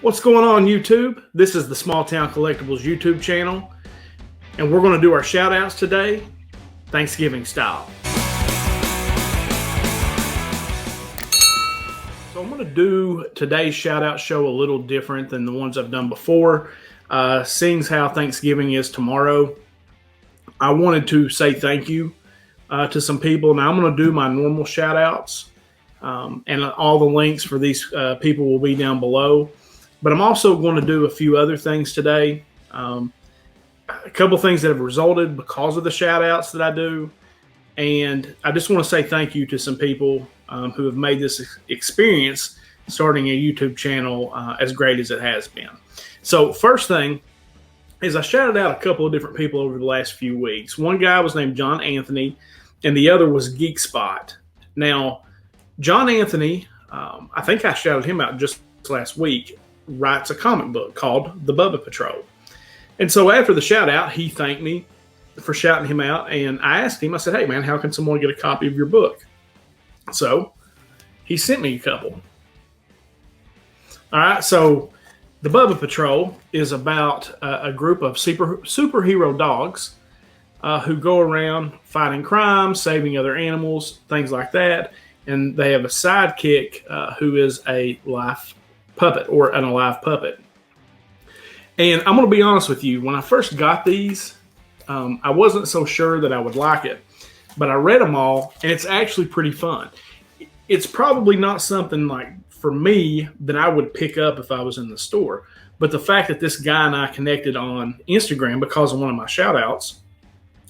What's going on, YouTube? This is the Small Town Collectibles YouTube channel, and we're going to do our shout outs today, Thanksgiving style. So I'm going to do today's shout out show a little different than the ones I've done before. Seeing how Thanksgiving is tomorrow, I wanted to say thank you to some people. Now I'm going to do my normal shout outs, and all the links for these people will be down below. But I'm also going to do a few other things today. A couple things that have resulted because of the shout outs that I do. And I just want to say thank you to some people who have made this experience starting a YouTube channel as great as it has been. So first thing is I shouted out a couple of different people over the last few weeks. One guy was named John Anthony, and the other was Geek Spot. Now, John Anthony, I think I shouted him out just last week, writes a comic book called The Bubba Patrol. And so after the shout out, he thanked me for shouting him out. And I asked him, I said, hey man, how can someone get a copy of your book? So he sent me a couple. All right. So The Bubba Patrol is about a group of superhero dogs who go around fighting crime, saving other animals, things like that. And they have a sidekick who is a life puppet or an alive puppet. And I'm going to be honest with you, when I first got these, I wasn't so sure that I would like it, but I read them all and it's actually pretty fun. It's probably not something like for me that I would pick up if I was in the store, but the fact that this guy and I connected on Instagram because of one of my shout outs,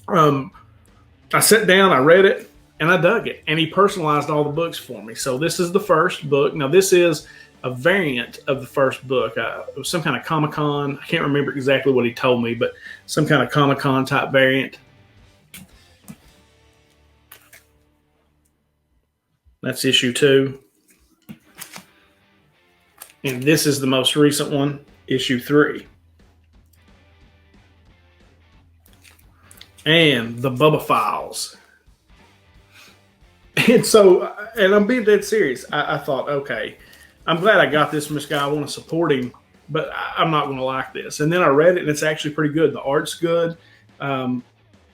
I sat down, I read it, and I dug it, and he personalized all the books for me. So this is the first book. Now this is a variant of the first book. It was some kind of Comic-Con. I can't remember exactly what he told me, but some kind of Comic-Con type variant. That's issue 2. And this is the most recent one, issue 3. And the Bubba Files. And so, and I'm being dead serious. I thought, okay, I'm glad I got this from this guy. I want to support him, but I'm not going to like this. And then I read it, and it's actually pretty good. The art's good. John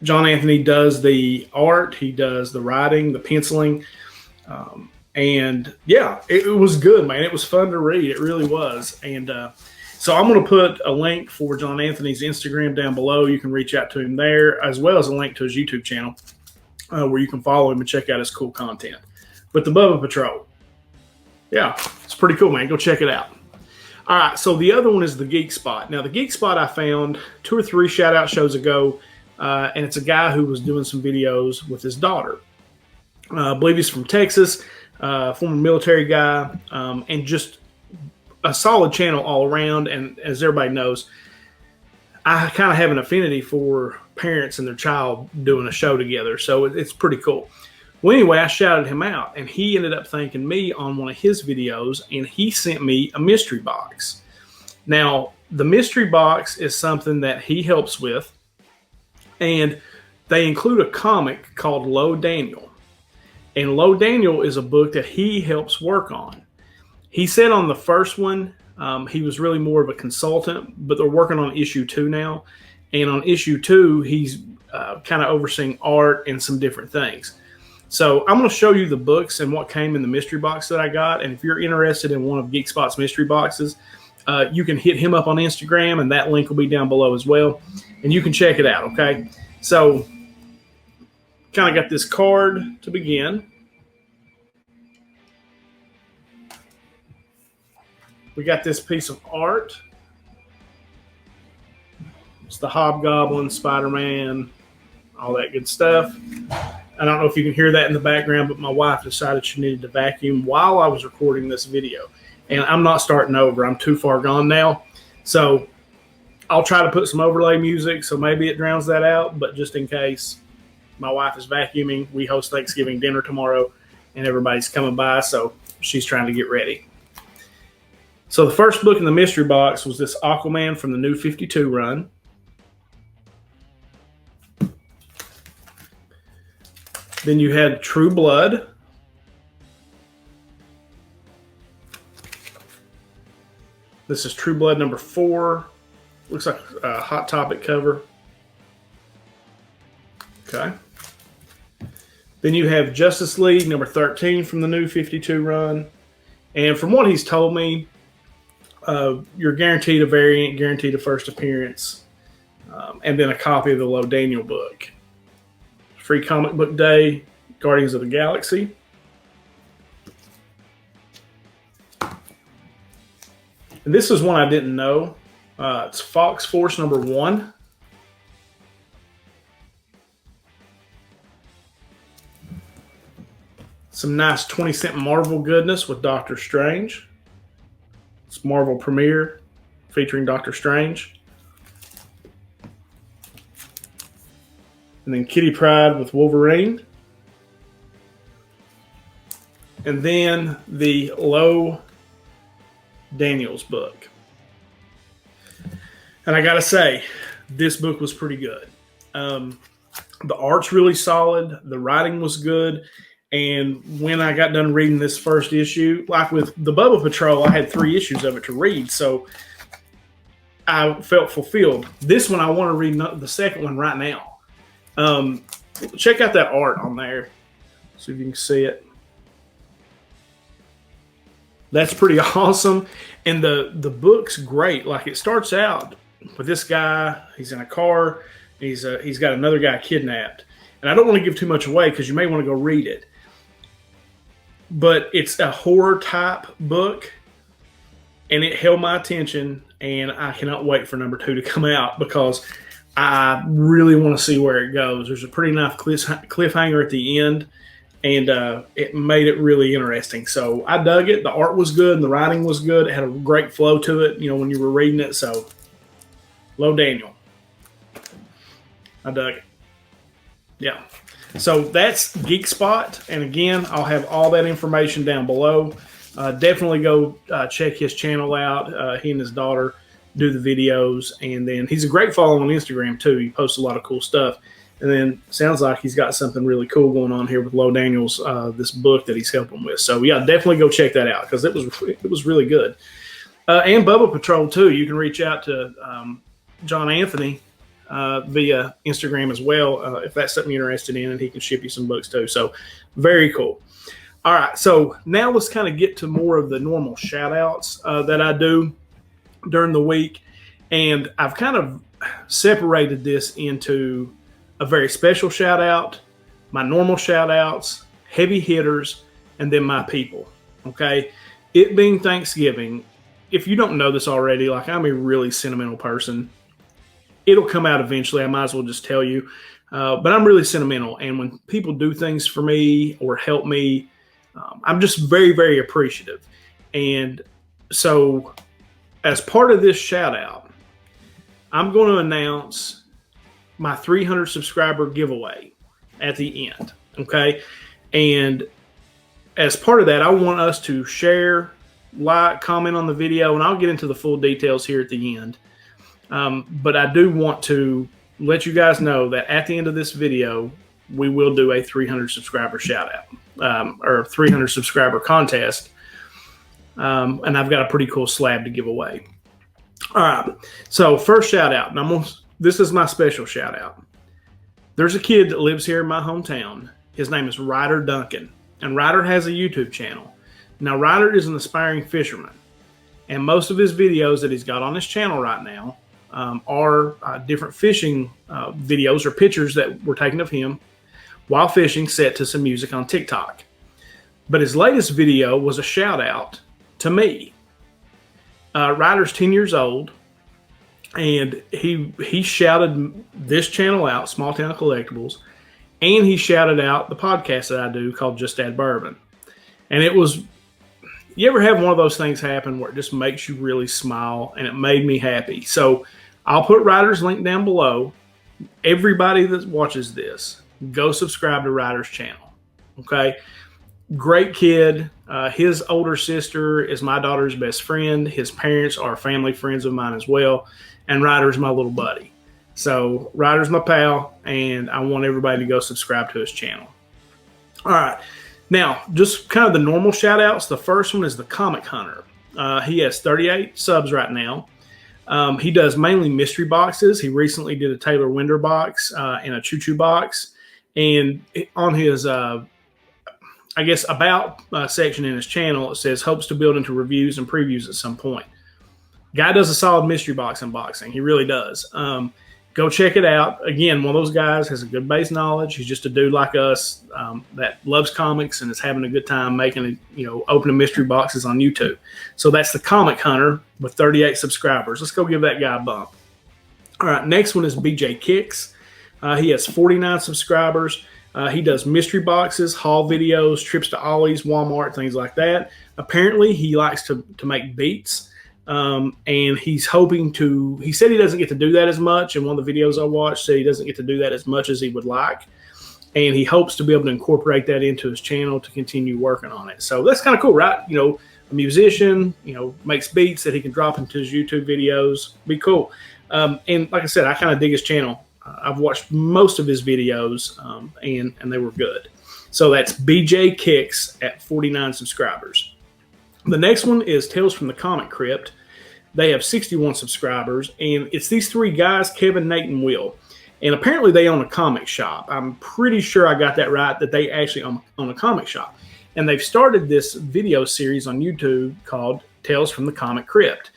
Anthony does the art. He does the writing, the penciling. And, yeah, it was good, man. It was fun to read. It really was. And so I'm going to put a link for John Anthony's Instagram down below. You can reach out to him there, as well as a link to his YouTube channel where you can follow him and check out his cool content. But the Bubba Patrol. Yeah, it's pretty cool, man. Go check it out. All right, so the other one is the Geek Spot. Now, the Geek Spot I found 2 or 3 shout-out shows ago, and it's a guy who was doing some videos with his daughter. I believe he's from Texas, former military guy, and just a solid channel all around. And as everybody knows, I kind of have an affinity for parents and their child doing a show together, so it's pretty cool. Well, anyway, I shouted him out, and he ended up thanking me on one of his videos, and he sent me a mystery box. Now, the mystery box is something that he helps with, and they include a comic called Low Daniel. And Low Daniel is a book that he helps work on. He said on the first one, he was really more of a consultant, but they're working on issue 2 now. And on issue 2, he's kind of overseeing art and some different things. So I'm going to show you the books and what came in the mystery box that I got. And if you're interested in one of Geek Spot's mystery boxes, you can hit him up on Instagram, and that link will be down below as well. And you can check it out, okay? So kind of got this card to begin. We got this piece of art. It's the Hobgoblin, Spider-Man, all that good stuff. I don't know if you can hear that in the background, but my wife decided she needed to vacuum while I was recording this video. And I'm not starting over. I'm too far gone now. So I'll try to put some overlay music, so maybe it drowns that out. But just in case, my wife is vacuuming. We host Thanksgiving dinner tomorrow, and everybody's coming by, so she's trying to get ready. So the first book in the mystery box was this Aquaman from the New 52 run. Then you had True Blood. This is True Blood number 4. Looks like a Hot Topic cover. Okay. Then you have Justice League number 13 from the new 52 run. And from what he's told me, you're guaranteed a variant, guaranteed a first appearance, and then a copy of the Low Daniel book. Free comic book day, Guardians of the Galaxy. And this is one I didn't know. It's Fox Force number 1. Some nice 20-cent Marvel goodness with Doctor Strange. It's Marvel Premiere featuring Doctor Strange. And then Kitty Pryde with Wolverine. And then the Low Daniels book. And I gotta say, this book was pretty good. The art's really solid. The writing was good. And when I got done reading this first issue, like with the Bubba Patrol, I had 3 issues of it to read. So I felt fulfilled. This one, I want to read the second one right now. Check out that art on there. See if you can see it. That's pretty awesome. And the book's great. Like, it starts out with this guy. He's in a car. He's got another guy kidnapped. And I don't want to give too much away because you may want to go read it. But it's a horror type book. And it held my attention. And I cannot wait for number 2 to come out because I really want to see where it goes. There's a pretty nice cliffhanger at the end. And it made it really interesting. So I dug it. The art was good and the writing was good. It had a great flow to it, you know, when you were reading it. So, Low Daniel. I dug it. Yeah. So that's Geek Spot. And again, I'll have all that information down below. Definitely go check his channel out. He and his daughter do the videos. And then he's a great follow on Instagram too. He posts a lot of cool stuff. And then sounds like he's got something really cool going on here with Low Daniels, this book that he's helping with. So yeah, definitely go check that out because it was really good. And Bubba Patrol too. You can reach out to John Anthony via Instagram as well if that's something you're interested in, and he can ship you some books too. So very cool. All right, so now let's kind of get to more of the normal shout outs that I do during the week. And I've kind of separated this into a very special shout out, my normal shout outs, heavy hitters, and then my people. Okay. It being Thanksgiving, if you don't know this already, like, I'm a really sentimental person. It'll come out eventually. I might as well just tell you. But I'm really sentimental. And when people do things for me or help me, I'm just very, very appreciative. And so as part of this shout out, I'm going to announce my 300 subscriber giveaway at the end. Okay. And as part of that, I want us to share, like, comment on the video, and I'll get into the full details here at the end. But I do want to let you guys know that at the end of this video, we will do a 300 subscriber shout out, or 300 subscriber contest. And I've got a pretty cool slab to give away. All right. So first shout out, and this is my special shout out. There's a kid that lives here in my hometown. His name is Ryder Duncan, and Ryder has a YouTube channel. Now, Ryder is an aspiring fisherman, and most of his videos that he's got on his channel right now are different fishing videos or pictures that were taken of him while fishing, set to some music on TikTok. But his latest video was a shout out to me. Ryder's 10 years old. And he shouted this channel out, Small Town Collectibles, and he shouted out the podcast that I do called Just Add Bourbon. And it was, you ever have one of those things happen where it just makes you really smile, and it made me happy. So I'll put Ryder's link down below. Everybody that watches this, go subscribe to Ryder's channel. Okay? Great kid. His older sister is my daughter's best friend. His parents are family friends of mine as well. And Ryder's my little buddy. So Ryder's my pal, and I want everybody to go subscribe to his channel. All right. Now, just kind of the normal shout outs. The first one is the Comic Hunter. He has 38 subs right now. He does mainly mystery boxes. He recently did a Taylor Winder box and a Choo Choo box. And on his, about section in his channel, it says hopes to build into reviews and previews at some point. Guy does a solid mystery box unboxing. He really does. Go check it out. Again, one of those guys has a good base knowledge. He's just a dude like us that loves comics and is having a good time making, opening mystery boxes on YouTube. So that's the Comic Hunter with 38 subscribers. Let's go give that guy a bump. All right, next one is BJ Kicks. He has 49 subscribers. He does mystery boxes, haul videos, trips to Ollie's, Walmart, things like that. Apparently, he likes to make beats. And he's hoping to, he said he doesn't get to do that as much. And one of the videos I watched said he doesn't get to do that as much as he would like. And he hopes to be able to incorporate that into his channel to continue working on it. So that's kind of cool, right? A musician, makes beats that he can drop into his YouTube videos. Be cool. And like I said, I kind of dig his channel. I've watched most of his videos and they were good. So that's BJ Kicks at 49 subscribers. The next one is Tales from the Comic Crypt. They have 61 subscribers, and it's these three guys, Kevin, Nate, and Will. And apparently they own a comic shop. I'm pretty sure I got that right, that they actually own a comic shop. And they've started this video series on YouTube called Tales from the Comic Crypt.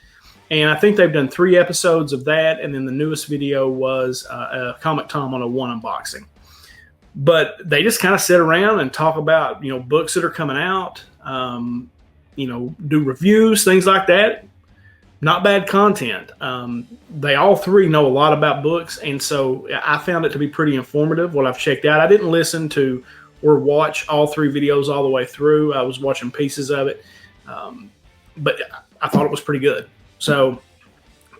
And I think they've done 3 episodes of that, and then the newest video was a Comic Tom 101 unboxing. But they just kind of sit around and talk about, books that are coming out, do reviews, things like that. Not bad content. They all three know a lot about books, and so I found it to be pretty informative, what I've checked out. I didn't listen to or watch all 3 videos all the way through. I was watching pieces of it, but I thought it was pretty good. So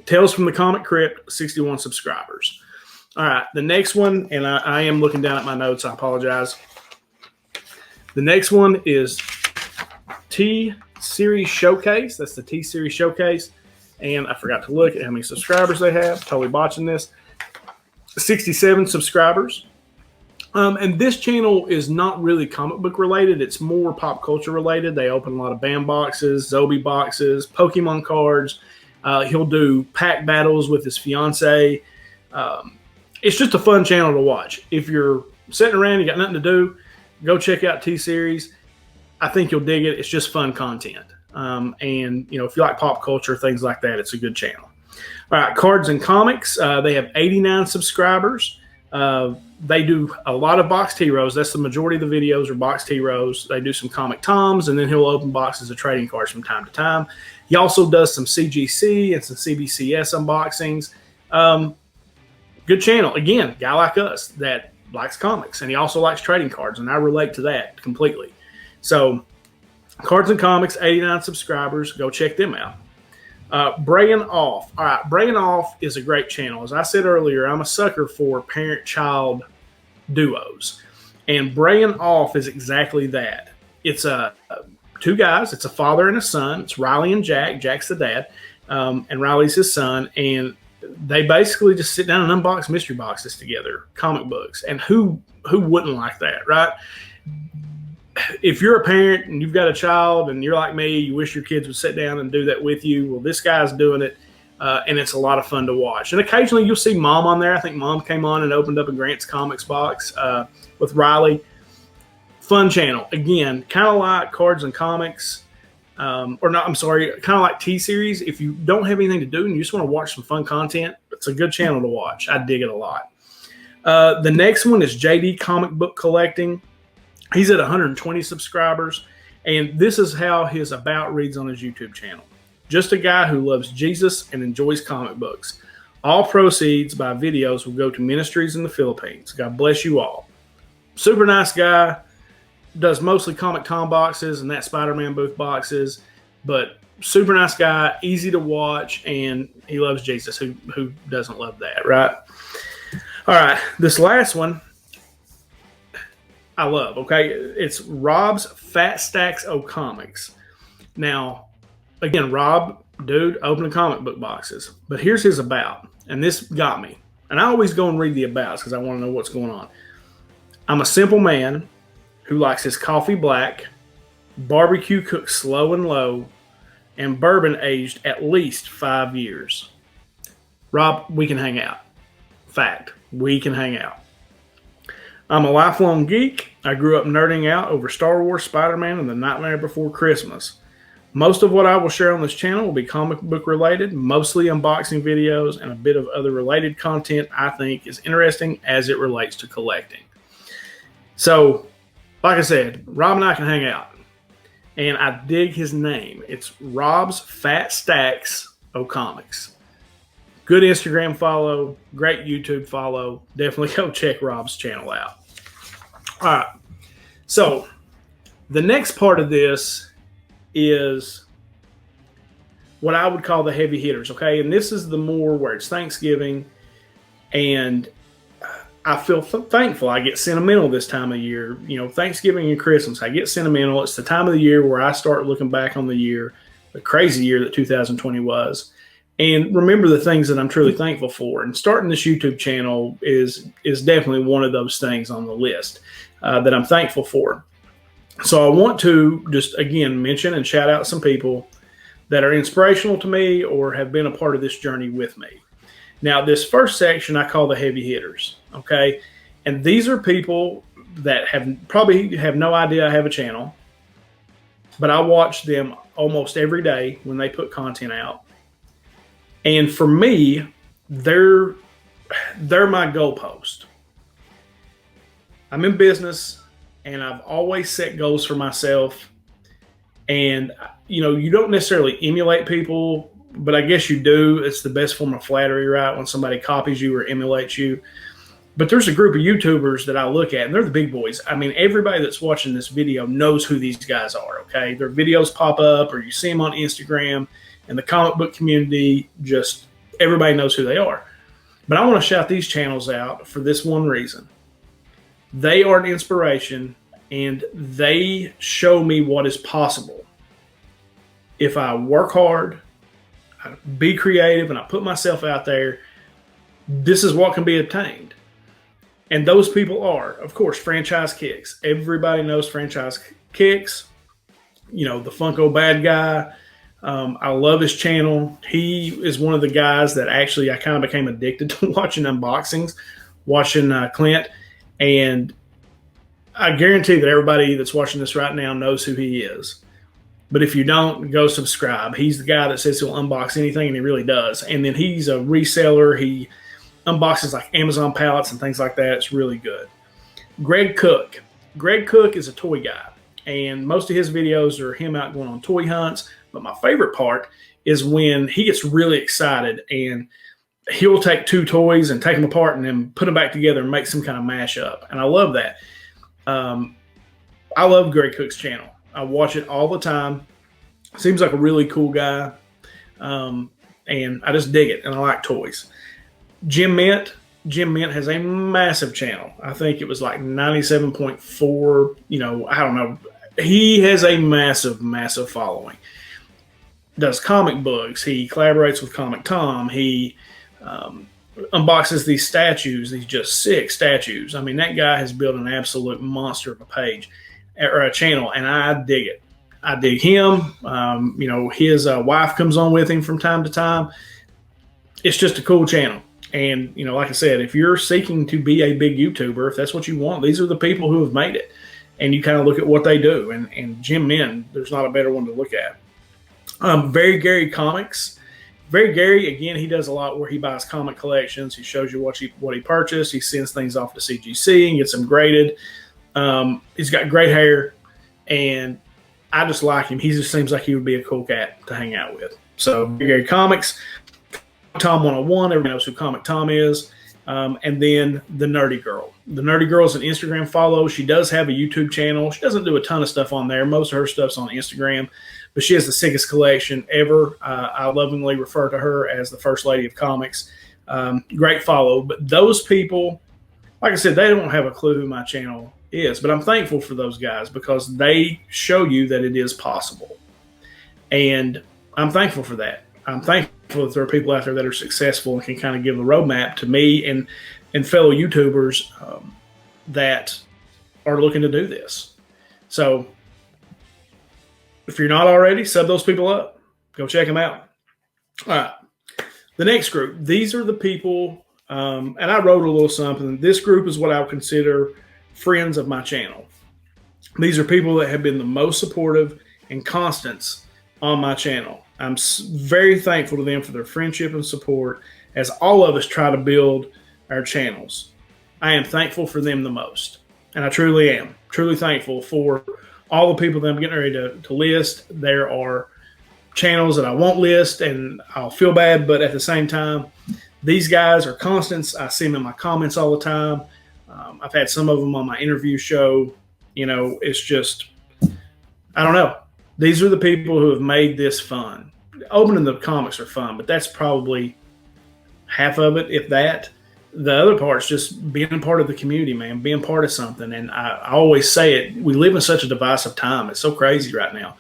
Tales from the Comic Crypt, 61 subscribers. All right, the next one, and I am looking down at my notes. I apologize. The next one is Tseries Showcase. That's the Tseries Showcase. And I forgot to look at how many subscribers they have. Totally botching this. 67 subscribers. And this channel is not really comic book related. It's more pop culture related. They open a lot of band boxes, Zombie boxes, Pokemon cards. He'll do pack battles with his fiance. It's just a fun channel to watch. If you're sitting around, you got nothing to do, go check out Tseries. I think you'll dig it. It's just fun content. And if you like pop culture, things like that, it's a good channel. All right, Cards and Comics. They have 89 subscribers. They do a lot of boxed heroes. That's the majority of the videos are boxed heroes. They do some Comic Toms, and then he'll open boxes of trading cards from time to time. He also does some CGC and some CBCS unboxings. Good channel. Again, guy like us that likes comics, and he also likes trading cards, and I relate to that completely. So Cards and Comics, 89 subscribers. Go check them out. Brayin Off. All right, Brayin Off is a great channel. As I said earlier, I'm a sucker for parent-child duos. And Brayin Off is exactly that. It's 2 guys. It's a father and a son. It's Riley and Jack. Jack's the dad. And Riley's his son. And they basically just sit down and unbox mystery boxes together, comic books. And who wouldn't like that, right? If you're a parent and you've got a child and you're like me, you wish your kids would sit down and do that with you. Well, this guy's doing it, and it's a lot of fun to watch. And occasionally you'll see Mom on there. I think Mom came on and opened up a Grant's Comics box with Riley. Fun channel. Again, kind of like Cards and Comics, kind of like Tseries. If you don't have anything to do and you just want to watch some fun content, it's a good channel to watch. I dig it a lot. The next one is JD Comic Book Collecting. He's at 120 subscribers, and this is how his about reads on his YouTube channel. Just a guy who loves Jesus and enjoys comic books. All proceeds by videos will go to ministries in the Philippines. God bless you all. Super nice guy. Does mostly Comic Tom boxes and that Spider-Man booth boxes, but super nice guy, easy to watch, and he loves Jesus. Who doesn't love that, right? All right, this last one I love, okay? It's Rob's Fat Stacks O Comics. Now, again, Rob, dude, opening comic book boxes. But here's his about, and this got me. And I always go and read the abouts because I want to know what's going on. I'm a simple man who likes his coffee black, barbecue cooked slow and low, and bourbon aged at least 5 years. Rob, we can hang out. Fact, we can hang out. I'm a lifelong geek. I grew up nerding out over Star Wars, Spider-Man, and The Nightmare Before Christmas. Most of what I will share on this channel will be comic book related, mostly unboxing videos and a bit of other related content I think is interesting as it relates to collecting. So, like I said, Rob and I can hang out. And I dig his name. It's Rob's Fat Stacks of Comics. Good Instagram follow, great YouTube follow. Definitely go check Rob's channel out. All right. So, the next part of this is what I would call the heavy hitters, okay? And this is the more where it's Thanksgiving, and I feel thankful. I get sentimental this time of year. You know, Thanksgiving and Christmas, I get sentimental. It's the time of the year where I start looking back on the year, the crazy year that 2020 was, and remember the things that I'm truly thankful for. And starting this YouTube channel is definitely one of those things on the list that I'm thankful for. So I want to just, again, mention and shout out some people that are inspirational to me or have been a part of this journey with me. Now, this first section I call the heavy hitters, okay? And these are people that probably have no idea I have a channel, but I watch them almost every day when they put content out. And for me, they're my goalpost. I'm in business, and I've always set goals for myself. And, you know, you don't necessarily emulate people, but I guess you do. It's the best form of flattery, right? When somebody copies you or emulates you. But there's a group of YouTubers that I look at, and they're the big boys. I mean, everybody that's watching this video knows who these guys are, okay? Their videos pop up, or you see them on Instagram, and the comic book community, just everybody knows who they are. But I want to shout these channels out for this one reason. They are an inspiration, and they show me what is possible. If I work hard, I be creative, and I put myself out there, this is what can be obtained. And those people are, of course, Franchise Kicks. Everybody knows Franchise Kicks. You know, the Funko Bad Guy. I love his channel. He is one of the guys that actually I kind of became addicted to watching unboxings, watching Clint. And I guarantee that everybody that's watching this right now knows who he is. But if you don't, go subscribe. He's the guy that says he'll unbox anything, and he really does. And then he's a reseller. He unboxes like Amazon pallets and things like that. It's really good. Greg Cook. Greg Cook is a toy guy, and most of his videos are him out going on toy hunts. But my favorite part is when he gets really excited and he'll take two toys and take them apart and then put them back together and make some kind of mashup. And I love that. I love Greg Cook's channel. I watch it all the time. Seems like a really cool guy. And I just dig it. And I like toys. Jim Mint. Jim Mint has a massive channel. I think it was like 97.4. You know, I don't know. He has a massive, massive following. Does comic books. He collaborates with Comic Tom. He unboxes these statues, these just sick statues. I mean, that guy has built an absolute monster of a page or a channel, and I dig it. I dig him. You know, his wife comes on with him from time to time. It's just a cool channel. And, you know, like I said, if you're seeking to be a big YouTuber, if that's what you want, these are the people who have made it. And you kind of look at what they do. And Jim Mint, there's not a better one to look at. Very Gary Comics. Very Gary, again, he does a lot where he buys comic collections. He shows you what he purchased. He sends things off to CGC and gets them graded. He's got great hair, and I just like him. He just seems like he would be a cool cat to hang out with. So, Very Gary Comics. Tom 101, everybody knows who Comic Tom is. And then the Nerdy Girl. The Nerdy Girl is an Instagram follow. She does have a YouTube channel. She doesn't do a ton of stuff on there. Most of her stuff's on Instagram, but she has the sickest collection ever. I lovingly refer to her as the First Lady of Comics. Great follow. But those people, like I said, they don't have a clue who my channel is, but I'm thankful for those guys because they show you that it is possible. And I'm thankful for that. I'm thankful that there are people out there that are successful and can kind of give the roadmap to me and fellow YouTubers that are looking to do this. So if you're not already, sub those people up. Go check them out. All right. The next group, these are the people, and I wrote a little something. This group is what I would consider friends of my channel. These are people that have been the most supportive and constants on my channel. I'm very thankful to them for their friendship and support as all of us try to build our channels. I am thankful for them the most, and I truly am. Truly thankful for all the people that I'm getting ready to list. There are channels that I won't list, and I'll feel bad, but at the same time, these guys are constants. I see them in my comments all the time. I've had some of them on my interview show. You know, it's just, I don't know. These are the people who have made this fun. Opening the comics are fun, but that's probably half of it, if that. The other part's just being a part of the community, man, being part of something. And I always say it, we live in such a divisive time. It's so crazy right now.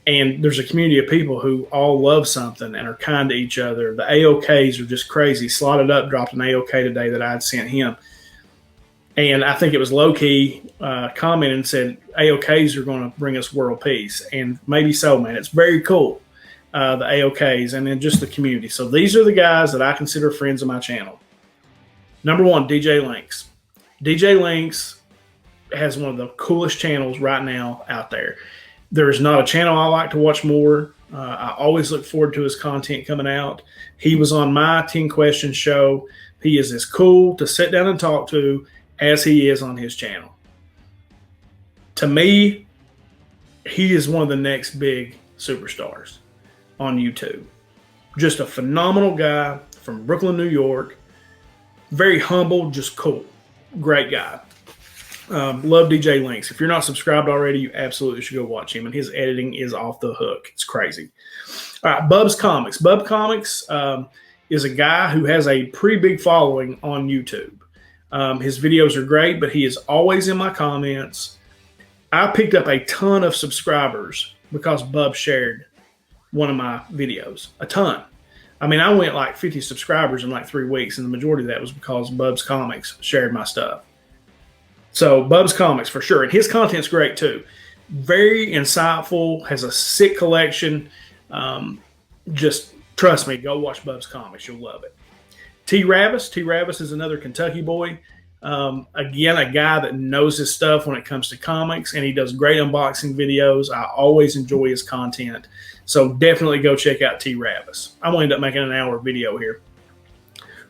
And there's a community of people who all love something and are kind to each other. The AOKs are just crazy. Slotted Up dropped an AOK today that I had sent him. And I think it was low-key commented and said, AOKs are going to bring us world peace. And maybe so, man. It's very cool, the AOKs, and then just the community. So these are the guys that I consider friends of my channel. Number one, DJ Linx. DJ Linx has one of the coolest channels right now out there. There's not a channel I like to watch more. I always look forward to his content coming out. He was on my 10 Questions show. He is as cool to sit down and talk to as he is on his channel. To me, he is one of the next big superstars on YouTube. Just a phenomenal guy from Brooklyn, New York. Very humble, just cool. Great guy. Love DJ Linx. If you're not subscribed already, you absolutely should go watch him. And his editing is off the hook. It's crazy. All right, Bub's Comics. Bub Comics is a guy who has a pretty big following on YouTube. His videos are great, but he is always in my comments. I picked up a ton of subscribers because Bub shared one of my videos. A ton. I mean, I went like 50 subscribers in like 3 weeks, and the majority of that was because Bub's Comics shared my stuff. So Bub's Comics for sure. And his content's great too. Very insightful, has a sick collection. Just trust me, go watch Bub's Comics. You'll love it. T. Ravis is another Kentucky boy. Again, a guy that knows his stuff when it comes to comics, and he does great unboxing videos. I always enjoy his content. So definitely go check out T. Ravis. I'm going to end up making an hour video here.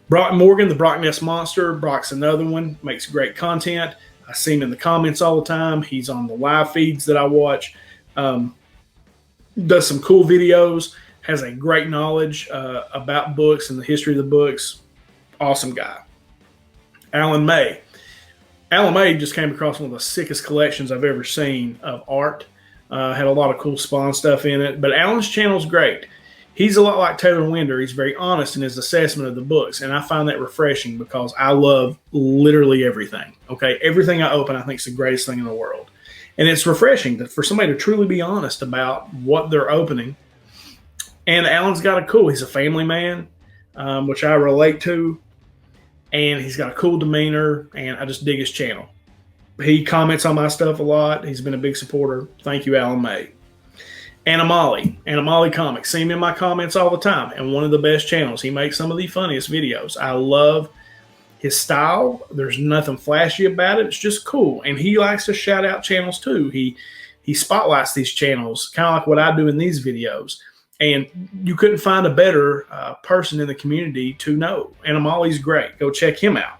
Brock Morgan, the Brock Nest Monster. Brock's another one. Makes great content. I see him in the comments all the time. He's on the live feeds that I watch. Does some cool videos. Has a great knowledge about books and the history of the books. Awesome guy. Alan Maye. Alan Maye just came across one of the sickest collections I've ever seen of art. Had a lot of cool Spawn stuff in it. But Alan's channel's great. He's a lot like Taylor Winder. He's very honest in his assessment of the books, and I find that refreshing because I love literally everything. Okay, everything I open I think is the greatest thing in the world. And it's refreshing for somebody to truly be honest about what they're opening. And Alan's got he's a family man, which I relate to. And he's got a cool demeanor, and I just dig his channel. He comments on my stuff a lot. He's been a big supporter. Thank you, Alan Maye. Aynmali Comics. See him in my comments all the time, and one of the best channels. He makes some of the funniest videos. I love his style. There's nothing flashy about it. It's just cool. And he likes to shout out channels too. He spotlights these channels, kind of like what I do in these videos. And you couldn't find a better person in the community to know. Aynmali's great. Go check him out.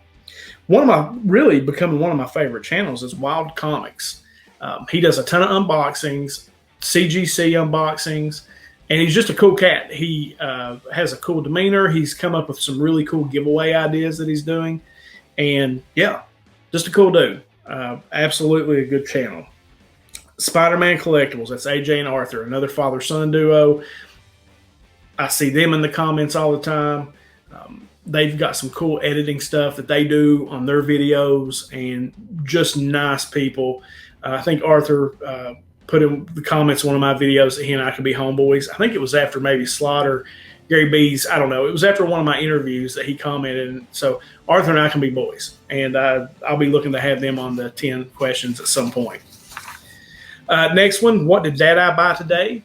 Becoming one of my favorite channels is Wild Comics. He does a ton of unboxings, CGC unboxings, and he's just a cool cat. He has a cool demeanor. He's come up with some really cool giveaway ideas that he's doing. And yeah, just a cool dude. Absolutely a good channel. Spider-Man Collectibles. That's AJ and Arthur, another father-son duo. I see them in the comments all the time. They've got some cool editing stuff that they do on their videos, and just nice people. I think Arthur put in the comments one of my videos that he and I could be homeboys. I think it was after maybe Slaughter, Gary B's, I don't know. It was after one of my interviews that he commented. And so Arthur and I can be boys, and I'll be looking to have them on the 10 questions at some point. Next one, what did Dada buy today?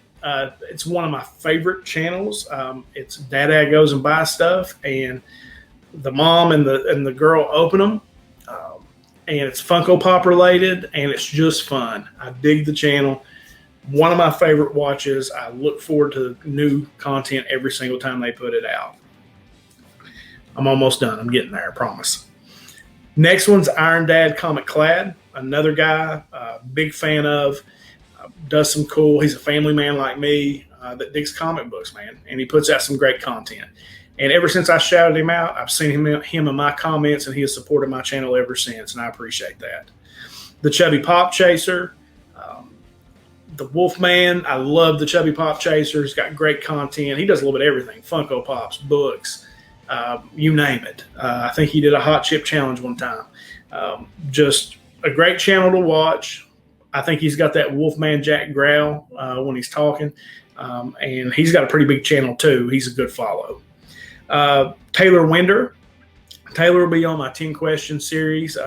It's one of my favorite channels. It's Dada goes and buys stuff, and the mom and the girl open them, and it's Funko Pop related, and it's just fun. I dig the channel. One of my favorite watches. I look forward to new content every single time they put it out. I'm almost done. I'm getting there, I promise. Next one's Iron Dad Comic-Clad, another guy, big fan of, does some cool, he's a family man like me that digs comic books, man, and he puts out some great content. And ever since I shouted him out, I've seen him in my comments, and he has supported my channel ever since, and I appreciate that. The Chubby Pop Chaser, the Wolfman, I love the Chubby Pop Chaser. He's got great content. He does a little bit of everything, Funko Pops, books, you name it. I think he did a hot chip challenge one time. Just a great channel to watch. I think he's got that Wolfman Jack growl when he's talking, and he's got a pretty big channel too. He's a good follow. Taylor Winder. Taylor will be on my 10 question series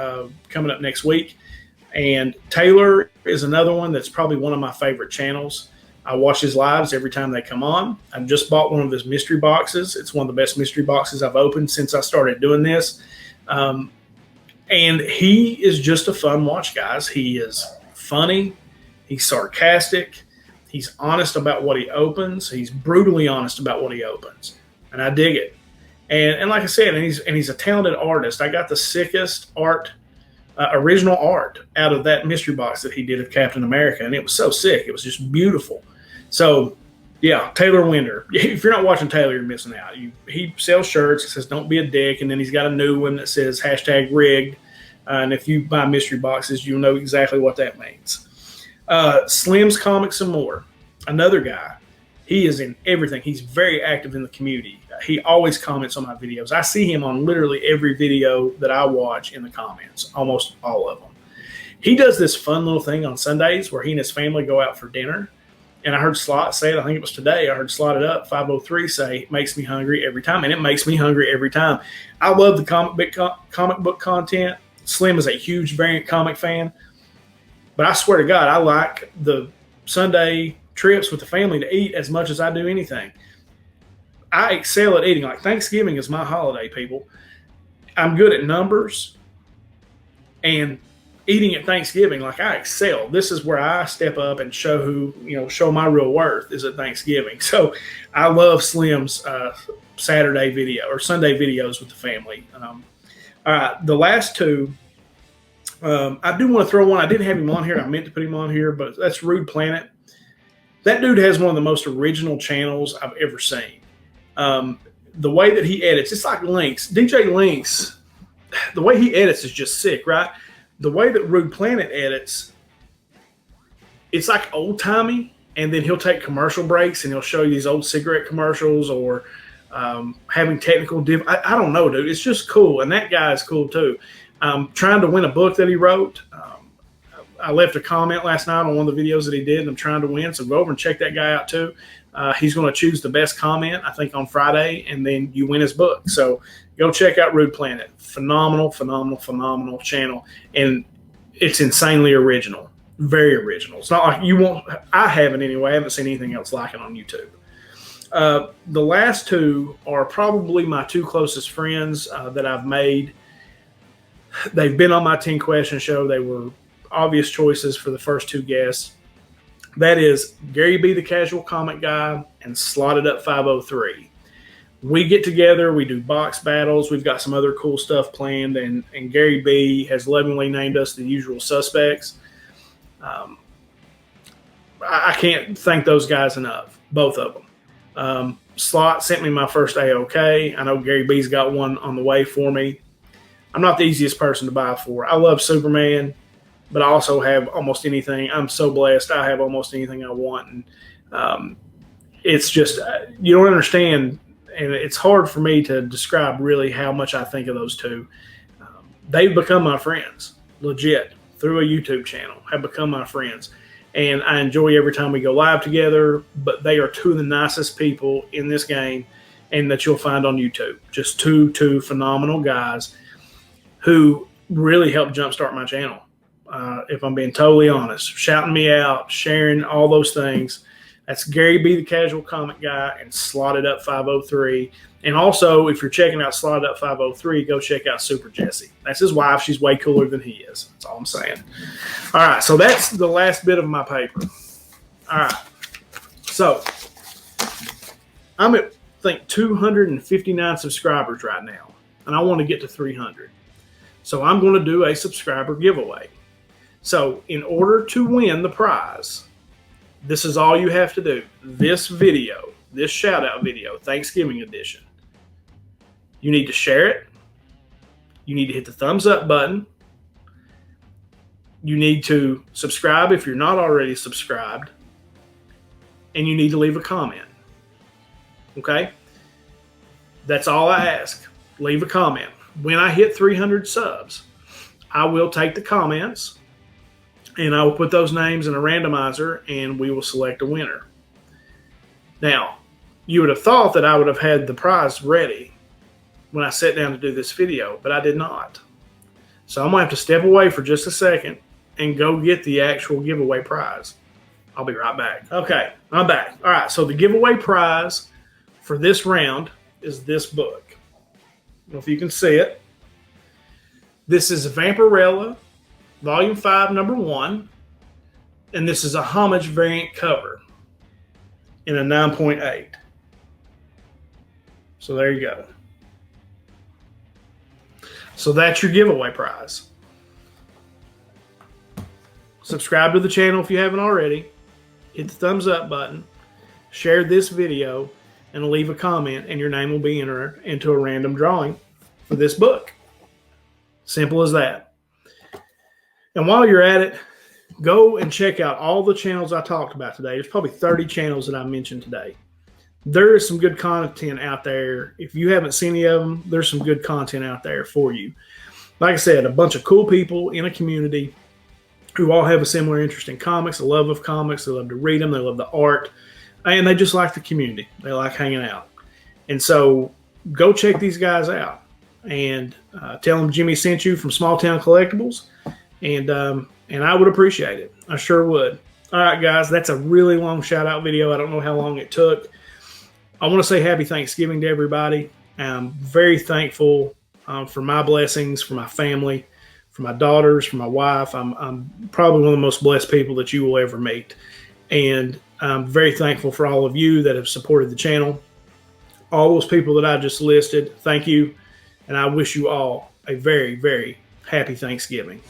coming up next week. And Taylor is another one that's probably one of my favorite channels. I watch his lives every time they come on. I just bought one of his mystery boxes. It's one of the best mystery boxes I've opened since I started doing this. And he is just a fun watch, guys. He is funny. He's sarcastic. He's honest about what he opens. He's brutally honest about what he opens. And I dig it. And like I said, and he's a talented artist. I got the sickest original art out of that mystery box that he did of Captain America, and it was so sick. It was just beautiful. So, yeah, Taylor Winder. If you're not watching Taylor, you're missing out. He sells shirts. It says, "Don't be a dick," and then he's got a new one that says #rigged. And if you buy mystery boxes, you'll know exactly what that means. Slim's Comics and More, another guy. He is in everything. He's very active in the community. He always comments on my videos. I see him on literally every video that I watch in the comments, almost all of them. He does this fun little thing on Sundays where he and his family go out for dinner. And I heard Slot say it, I think it was today, I heard Slot It Up 503 say, "It makes me hungry every time." And it makes me hungry every time. I love the comic book content. Slim is a huge variant comic fan. But I swear to God, I like the Sunday trips with the family to eat as much as I do anything. I excel at eating. Like Thanksgiving is my holiday, people. I'm good at numbers, and eating at Thanksgiving, like I excel. This is where I step up and show show my real worth is at Thanksgiving. So I love Slim's Saturday video or Sunday videos with the family. All right, the last two, I do want to throw one. I didn't have him on here. I meant to put him on here, but that's Rude Planet. That dude has one of the most original channels I've ever seen. The way that he edits, it's like Linx. DJ Linx, the way he edits is just sick, right? The way that Rude Planet edits, it's like old-timey, and then he'll take commercial breaks, and he'll show you these old cigarette commercials or having technical I don't know, dude. It's just cool, and that guy is cool, too. Trying to win a book that he wrote. I left a comment last night on one of the videos that he did, and I'm trying to win, so go over and check that guy out, too. He's going to choose the best comment, I think, on Friday, and then you win his book. So go check out Rude Planet. Phenomenal, phenomenal, phenomenal channel, and it's insanely original. Very original. It's not like you won't – I haven't anyway. I haven't seen anything else like it on YouTube. The last two are probably my two closest friends that I've made. They've been on my 10 Question show. They were obvious choices for the first two guests. That is Gary B, the Casual Comic Guy, and Slotted Up 503. We get together. We do box battles. We've got some other cool stuff planned, and Gary B has lovingly named us the Usual Suspects. I can't thank those guys enough, both of them. Slot sent me my first AOK. I know Gary B's got one on the way for me. I'm not the easiest person to buy for. I love Superman, but I also have almost anything. I'm so blessed. I have almost anything I want. And it's just, you don't understand, and it's hard for me to describe really how much I think of those two. They've become my friends, legit, through a YouTube channel, have become my friends. And I enjoy every time we go live together, but they are two of the nicest people in this game and that you'll find on YouTube. Just two phenomenal guys who really helped jumpstart my channel. If I'm being totally honest, shouting me out, sharing all those things. That's Gary B, the Casual Comic Guy, and Slotted Up 503. And also, if you're checking out Slotted Up 503, go check out Super Jessie. That's his wife. She's way cooler than he is. That's all I'm saying. All right, so that's the last bit of my paper. All right, so I'm at, I think, 259 subscribers right now, and I want to get to 300. So I'm going to do a subscriber giveaway. So in order to win the prize, this is all you have to do. This video, this shout-out video, Thanksgiving edition, you need to share it. You need to hit the thumbs up button. You need to subscribe if you're not already subscribed. And you need to leave a comment. Okay? That's all I ask. Leave a comment. When I hit 300 subs, I will take the comments and I will put those names in a randomizer and we will select a winner. Now, you would have thought that I would have had the prize ready when I sat down to do this video, but I did not. So I'm going to have to step away for just a second and go get the actual giveaway prize. I'll be right back. Okay, I'm back. All right, so the giveaway prize for this round is this book. I don't know if you can see it. This is Vampirella, Volume 5, Number 1, and this is a homage variant cover in a 9.8. So there you go. So that's your giveaway prize. Subscribe to the channel if you haven't already. Hit the thumbs up button. Share this video and leave a comment, and your name will be entered into a random drawing for this book. Simple as that. And while you're at it, go and check out all the channels I talked about today. There's probably 30 channels that I mentioned today. There is some good content out there. If you haven't seen any of them, there's some good content out there for you. Like I said, a bunch of cool people in a community who all have a similar interest in comics, a love of comics. They love to read them. They love the art. And they just like the community. They like hanging out. And so go check these guys out. And tell them Jimmy sent you from Small Town Collectibles. And I would appreciate it. I sure would. All right, guys. That's a really long shout-out video. I don't know how long it took. I want to say happy Thanksgiving to everybody. I'm very thankful for my blessings, for my family, for my daughters, for my wife. I'm probably one of the most blessed people that you will ever meet. And I'm very thankful for all of you that have supported the channel. All those people that I just listed, thank you. And I wish you all a very, very happy Thanksgiving.